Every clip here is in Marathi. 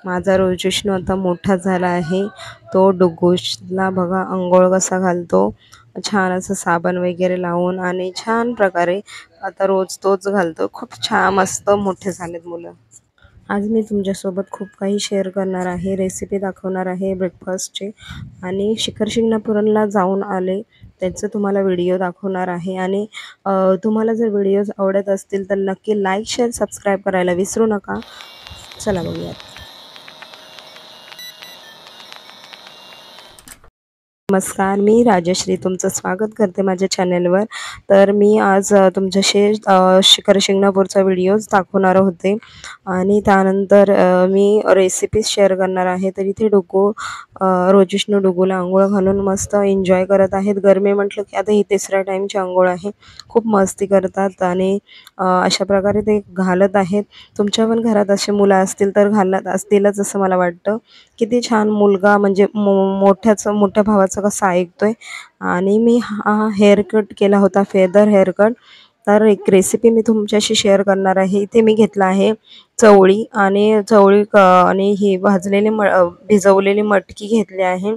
माझा रोजिष्णू आता मोठा झाला आहे। तो डुगूशला बघा अंघोळ कसा घालतो, छान असं साबण वगैरे लावून आणि छान प्रकारे आता रोज तोच घालतो। खूप छान मस्त मोठे झालेत मुलं। आज मी तुमच्यासोबत खूप काही शेअर करणार आहे, रेसिपी दाखवणार आहे ब्रेकफास्टची आणि शिखर शिंगणापूरला जाऊन आले त्याचं तुम्हाला व्हिडिओ दाखवणार आहे। आणि तुम्हाला जर व्हिडिओज आवडत असतील तर नक्की लाईक शेअर सबस्क्राईब करायला विसरू नका। चला बघूयात। नमस्कार, मी राजश्री तुमचं स्वागत करते माझ्या चॅनलवर। तर मी आज तुमच्याशी शिखर शिंगणापूरचा व्हिडिओज दाखवणार होते आणि त्यानंतर मी रेसिपी शेअर करणार आहे। तर इथे रोजिष्णू डुगूला अंघोळ घालून मस्त एन्जॉय करत आहेत। गरमी म्हटलं की आता ही तिसऱ्या टाईमची अंघोळ आहे। खूप मस्ती करतात आणि अशा प्रकारे ते घालत आहेत। तुमच्या पण घरात असे मुलं असतील तर घालत असतीलच असं मला वाटतं। किती छान मुलगा म्हणजे मोठ्या भावाचं कसं ऐकतोय। आणि मी हा हेअर कट केला होता, फेदर हेअर कट। तर एक रेसिपी मी तुमच्याशी शेअर करणार आहे। इथे मी घेतला आहे चवळी आणि आणि ही भिजवलेली मटकी घेतली आहे।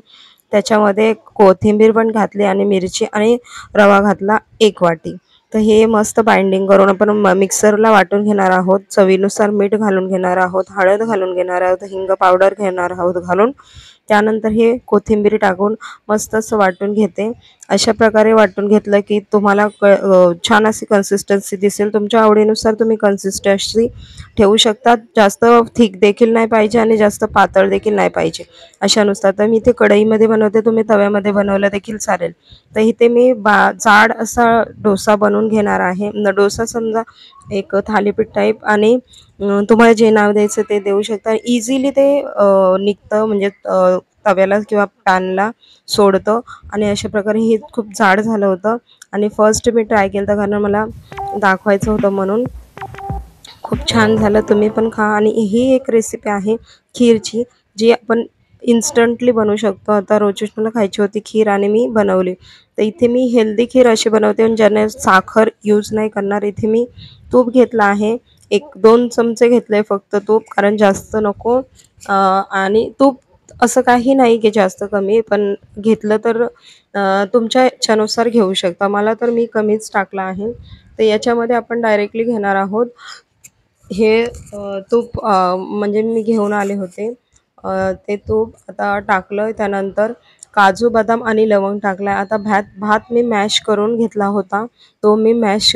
त्याच्यामध्ये कोथिंबीर पण घातली आणि मिरची आणि रवा घातला 1 वाटी। तर हे मस्त बाइंडिंग करून आपण मिक्सरला वाटून घेणार आहोत। चवीनुसार मीठ घालून घेणार आहोत, हळद घालून घेणार आहोत, हिंग पावडर घेणार आहोत घालून। त्यानंतर हे कोथिंबीर टाकून मस्त असं वाटून घेते। अशा प्रकारे वाटून घेतलं की तुम्हाला छान अशी कन्सिस्टन्सी दिसेल। तुमच्या आवडीनुसार तुम्ही कन्सिस्टन्सी ठेवू शकता। जास्त थिक देखील नाही पाहिजे आणि जास्त पातळ देखील नाही पाहिजे अशानुसार। तर मी इथे कढईमध्ये बनवते, तुम्ही तव्यामध्ये बनवलं देखील चालेल। तर इथे मी जाड असा डोसा बनवून घेणार आहे। डोसा समजा एक थालीपीठ टाईप, आणि तुम्हाला जे नाव द्यायचं ते देऊ शकता। इझिली ते निघतं म्हणजे तव्याला किंवा पॅनला सोडतं। आणि अशा प्रकारे हे खूप जाड झालं होतं आणि फर्स्ट मी ट्राय केलं कारण मला दाखवायचं होतं म्हणून। खूप छान झालं, तुम्ही पण खा। आणि ही एक रेसिपी आहे खीरची, जी आपण इन्स्टंटली बनवू शकतो। आता रोजिष्णूला खायची होती खीर आणि मी बनवली। तर इथे मी हेल्दी खीर अशी बनवते आणि ज्याने साखर यूज नाही करणार। इथे मी तूप घेतला आहे, 1-2 चमचे घेतले फक्त तूप, कारण जास्त नको। आणि तूप असं काही नाही की जास्त कमी, पण घेतलं तर तुमच्या इच्छेनुसार घेऊ शकता। मला तर मी कमीच टाकला आहे। तर याच्यामध्ये आपण डायरेक्टली घेणार आहोत हे तूप, म्हणजे मी घेऊन आले होते ते तूप आता टाकलं। त्यानंतर काजू बदाम आणि लवंग टाकला। आता भात मी मॅश करून घेतला होता, तो मी मॅश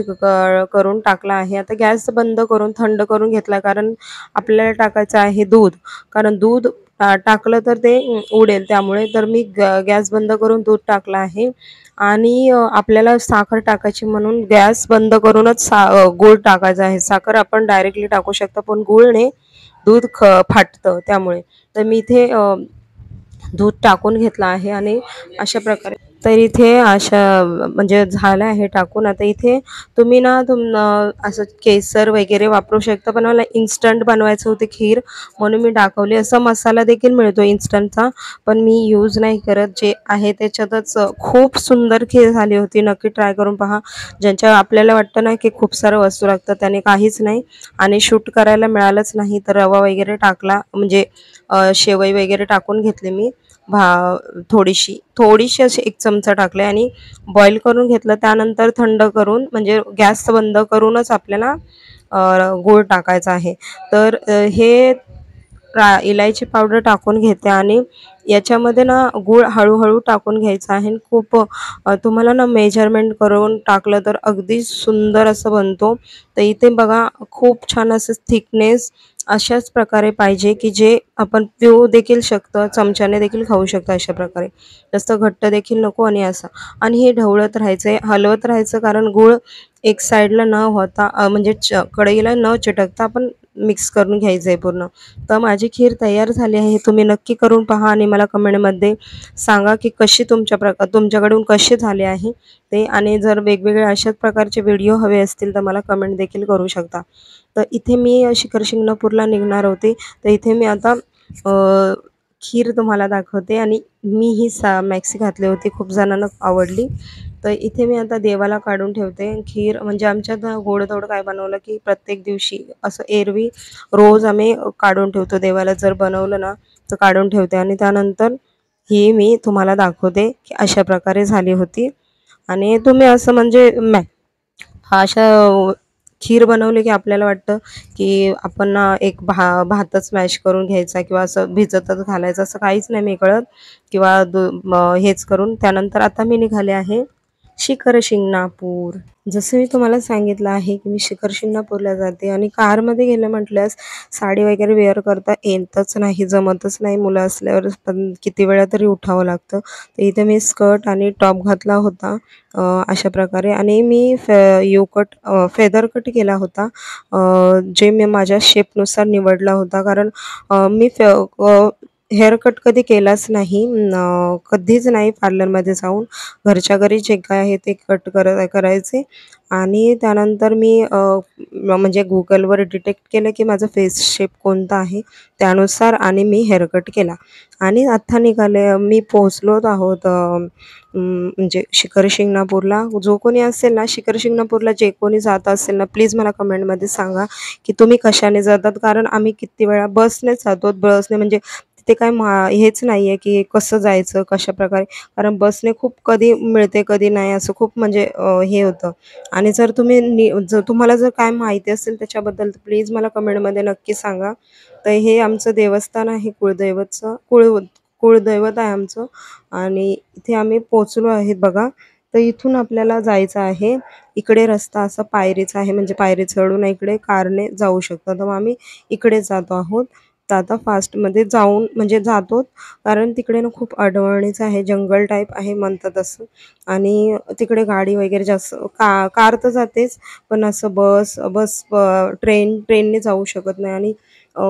करून टाकला आहे। आता गॅस बंद करून थंड करून घेतला, कारण आपल्याला टाकायचं आहे दूध, कारण दूध टाकलं तर ते उडेल त्यामुळे। तर मी गॅस बंद करून दूध टाकलं आहे आणि आपल्याला साखर टाकायची म्हणून गॅस बंद करूनच गूळ टाकायचा आहे। साखर आपण डायरेक्टली टाकू शकता, पण गूळने दूध फाटतं त्यामुळे। तर मी इथे दूध टाकून घेतला आहे आणि अशा प्रकारे तर इथे अशा म्हणजे झालं आहे टाकून। आता इथे तुम्ही ना असं केसर वगैरे वापरू शकता, पण मला इन्स्टंट बनवायचं होते खीर म्हणून मी दाखवली। असा मसाला देखील मिळतो इन्स्टंटचा, पण मी यूज नाही करत। जे आहे त्याच्यातच खूप सुंदर खीर झाली होती, नक्की ट्राय करून पहा। ज्यांच्या आपल्याला वाटतं ना की खूप सारं वस्तू लागतं, त्याने काहीच नाही आणि शूट करायला मिळालंच नाही। तर रवा वगैरे टाकला, म्हणजे शेवई वगैरे टाकून घेतले मी, थोडीशी अशी 1 चमचा टाकले आणि बॉईल करून घेतलं। त्यानंतर थंड करून म्हणजे गॅस बंद करूनच आपल्याला गूळ टाकायचा आहे। तर हे इलायची पावडर टाकून घेते आणि याच्यामध्ये ना गूळ हळूहळू टाकून घ्यायचा आहे। खूप तुम्हाला ना मेजरमेंट करून टाकलं तर अगदी सुंदर असं बनतो। तर इथे बघा खूप छान असं थिकनेस अशाच प्रकारे पाहिजे की जे आपण पिऊ देखील शकतो, चमच्याने देखील खाऊ शकतो अशा प्रकारे। जास्त घट्ट देखील नको आणि असं। आणि हे ढवळत राहायचं, हलवत राहायचं, कारण गूळ एक साईडला न होता म्हणजे कढईला न चिटकता आपण मिक्स करून घ्यायचं आहे पूर्ण। तर माझी खीर तयार झाली आहे, तुम्ही नक्की करून पहा आणि मला कमेंटमध्ये सांगा की तुमच्याकडून कशी झाली आहे ते। आणि जर वेगवेगळे अशाच प्रकारचे व्हिडिओ हवे असतील तर मला कमेंट देखील करू शकता। तर इथे मी शिखर शिंगणापूरला निघणार होते, तर इथे मी आता खीर तुम्हाला दाखवते आणि मी ही मॅक्सी घातली होती, खूप जणांना आवडली. तर इथे मी आता देवाला काढून ठेवते खीर. म्हणजे आमच्यात गोड-धोड काय बनवलं की प्रत्येक दिवशी असं एरवी रोज आम्ही काढून ठेवतो देवाला. जर बनवलं ना तर काढून ठेवते आणि त्यानंतर ही मी तुम्हाला दाखवते की अशा प्रकारे झाली होती. आणि तुम्ही असं म्हणजे अशा खीर बनवली की आपल्याला वाटतं की आपण ना एक भातच मॅश करून घ्यायचा किंवा असं भिजतच घालायचं, असं काहीच नाही मी कळत किंवा हेच करून. त्यानंतर आता मी निघाले आहे शिखर शिंगणापूर. जसं मी तुम्हाला सांगितलं आहे की मी शिखर शिंगणापूरला जाते आणि कारमध्ये गेलं म्हटल्यास साडी वगैरे वेअर करता येतच नाही, जमतच नाही. मुलं असल्यावर पण किती वेळा तरी उठावं लागतं. तर इथे मी स्कर्ट आणि टॉप घातला होता अशा प्रकारे. आणि मी फेदर कट केला होता, जे मी माझ्या शेपनुसार निवडला होता. कारण मी हेअर कट कधी केलाच नाही, कधीच नाही पार्लरमध्ये जाऊन. घरच्या घरी जे काय आहे ते कट करायचे. आणि त्यानंतर मी म्हणजे Googleवर डिटेक्ट केलं की माझं फेस शेप कोणता आहे त्यानुसार आणि मी हेअर कट केला. आणि आता निघाले मी पोहोचलो आहोत म्हणजे शिखर शिंगणापूरला. जो कोणी असेल ना शिखर शिंगणापूरला, जे कोणी जात असेल ना, प्लीज मला कमेंटमध्ये सांगा की तुम्ही कशाने जातात. कारण आम्ही किती वेळा बसनेच जातो. बसने म्हणजे तिथे काय हेच नाही आहे की कसं जायचं कशाप्रकारे. कारण बसने खूप कधी मिळते कधी नाही, असं खूप म्हणजे हे होतं. आणि जर जर तुम्हाला जर काय माहिती असेल त्याच्याबद्दल तर प्लीज मला कमेंटमध्ये नक्की सांगा. तर हे आमचं देवस्थान आहे, कुळदैवत आहे आमचं. आणि इथे आम्ही पोचलो आहेत बघा. तर इथून आपल्याला जायचं आहे. इकडे रस्ता असा पायरीचा आहे, म्हणजे पायरी चढून इकडे कारने जाऊ शकतो. तर मग आम्ही इकडे जातो आहोत. तर आता फास्टमध्ये जाऊन म्हणजे जातो, कारण तिकडे ना खूप अडवणीच आहे, जंगल टाईप आहे म्हणतात असं. आणि तिकडे गाडी वगैरे जास्त कार तर जातेच, पण असं ट्रेनने जाऊ शकत नाही. आणि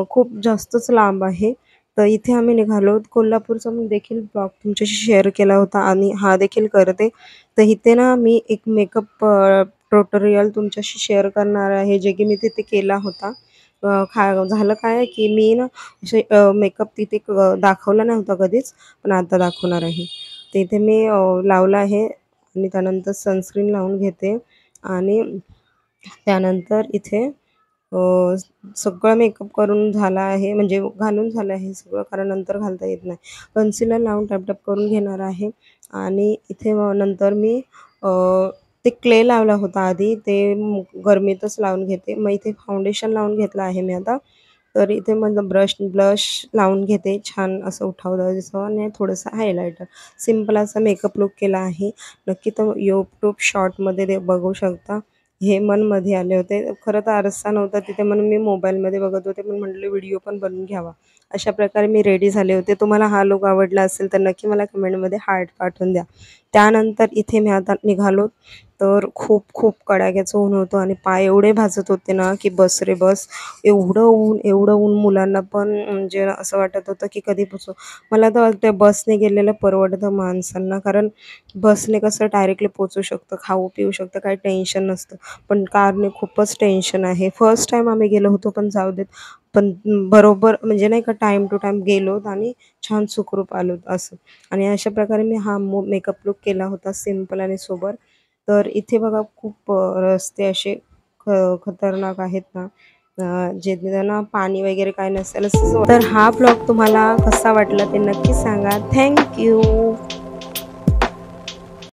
खूप जास्तच लांब आहे. तर इथे आम्ही निघालो. कोल्हापूरचा मी देखील ब्लॉग तुमच्याशी शेअर केला होता आणि हा देखील करते. तर इथे ना मी एक मेकअप ट्युटोरियल तुमच्याशी शेअर करणार आहे, जे की मी तिथे केला होता. झालं काय की मी ना असे मेकअप तिथे दाखवला नव्हता कधीच, पण आता दाखवणार आहे. तर इथे मी लावला आहे आणि त्यानंतर सनस्क्रीन लावून घेते. आणि त्यानंतर इथे सगळं मेकअप करून झाला आहे, म्हणजे घालून झालं आहे सगळं, कारण नंतर घालता येत नाही. कन्सिलर लावून टॅप करून घेणार आहे. आणि इथे नंतर मी ते क्ले लावला होता आधी, ते गरमीतच लावून घेते. मग इथे फाउंडेशन लावून घेतलं आहे मी आता. तर इथे माझं ब्लश लावून घेते, छान असं उठावदार दिसावं. आणि थोडंसं हायलायटर, सिम्पल असा मेकअप लुक केला आहे. नक्की तो यूट्यूब शॉर्टमध्ये ते बघू शकता. हे मनमध्ये आले होते. खरं तर आरसा नव्हता तिथे म्हणून मी मोबाईलमध्ये बघत होते, पण म्हटलं व्हिडिओ पण बनवून घ्यावा. अशा प्रकारे मी रेडी झाले होते. तुम्हाला हा लूक आवडला असेल तर नक्की मला कमेंटमध्ये हार्ट पाठवून द्या. त्यानंतर इथे मी आता निघालो. तर खूप खूप कडाक्याचं ऊन होतं आणि पाय एवढे भाजत होते ना की बस रे बस. एवढं ऊन मुलांना पण म्हणजे असं वाटत होतं की कधी पोचू. मला तर वाटतं बसने गेलेलं परवडतं माणसांना, कारण बसने कसं डायरेक्टली पोचू शकतं, खाऊ पिऊ शकतं, काही टेन्शन नसतं. पण कारने खूपच टेन्शन आहे. फर्स्ट टाईम आम्ही गेलो होतो, पण जाऊ देत. पण बरोबर म्हणजे नाही का टाईम टू टाईम गेलो आणि छान सुखरूप आलो असं. आणि अशा प्रकारे मी हा मेकअप लूक केला होता, सिम्पल आणि सोबर. तर इथे बघा खूप रस्ते असे खतरनाक आहेत ना, जे ना पाणी वगैरे काय नसेल असं. तर हा ब्लॉग तुम्हाला कसा वाटला ते नक्की सांगा. थँक्यू.